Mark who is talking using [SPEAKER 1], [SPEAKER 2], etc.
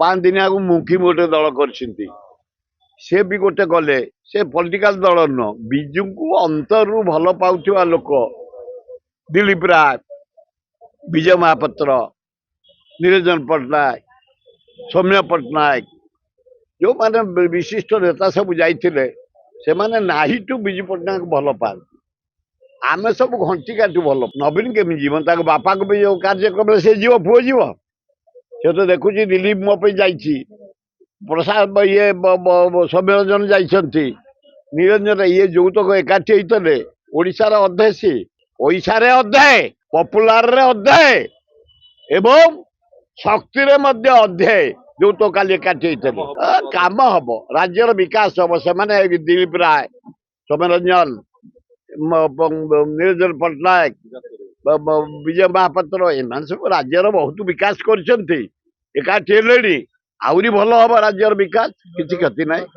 [SPEAKER 1] ପାଞ୍ଚ ଦିନ ଆଗକୁ ମୁଖୀ ଗୋଟେ ଦଳ କରିଛନ୍ତି ସେ ବି ଗୋଟେ ଗଲେ ସେ ପଲିଟିକାଲ ଦଳ ନୁହଁ ବିଜୁଙ୍କୁ ଅନ୍ତରରୁ ଭଲ ପାଉଥିବା ଲୋକ ଦିলীପ ରାୟ ବିଜୟ ମହାପାତ୍ର ନିରଞ୍ଜନ ପଟ୍ଟନାୟକ ସୌମ୍ୟ ପଟ୍ଟନାୟକ ଯେଉଁମାନେ ବିଶିଷ୍ଟ ନେତା ସବୁ ଯାଇଥିଲେ ସେମାନେ ନାହିଁଠୁ ବିଜୁ ପଟ୍ଟନାୟକ ଭଲ ପାଆନ୍ତି ଆମେ ସବୁ ଘଣ୍ଟି କାଟୁ ଭଲ ନବୀନ କେମିତି ଯିବ ତାଙ୍କ ବାପାଙ୍କ ପାଇଁ ଯୋଉ କାର୍ଯ୍ୟକ୍ରମରେ ସେ ଯିବ ପୁଅ ଯିବ ସେ ତ ଦେଖୁଛି ଦିଲ୍ଲୀପ ମୋ ପାଇଁ ଯାଇଛି ପ୍ରସାଦ ଇଏ ସୌମ୍ୟରଞ୍ଜନ ଯାଇଛନ୍ତି ନିରଞ୍ଜନ ଇଏ ଯୌତକ ଏକାଠି ହେଇଥିଲେ ଓଡ଼ିଶାର ଅଧେ ସିଏ ପଇସାରେ ଅଧେ ପପୁଲାରରେ ଅଧେ ଏବଂ ଶକ୍ତିରେ ମଧ୍ୟ ଅଧେ ଯୌତକ କାଲି ଏକାଠି ହେଇଥିଲେ କାମ ହବ ରାଜ୍ୟର ବିକାଶ ହବ ସେମାନେ ଦିଲ୍ଲୀପ ରାୟ ସୌମ୍ୟରଞ୍ଜନ ନିରଞ୍ଜନ ପଟ୍ଟନାୟକ ବିଜୟ ମହାପାତ୍ର ଏମାନେ ସବୁ ରାଜ୍ୟର ବହୁତ ବିକାଶ କରିଛନ୍ତି ଏକାଠି ହେଲେଣି ଆହୁରି ଭଲ ହବ ରାଜ୍ୟର ବିକାଶ କିଛି କ୍ଷତି ନାହିଁ।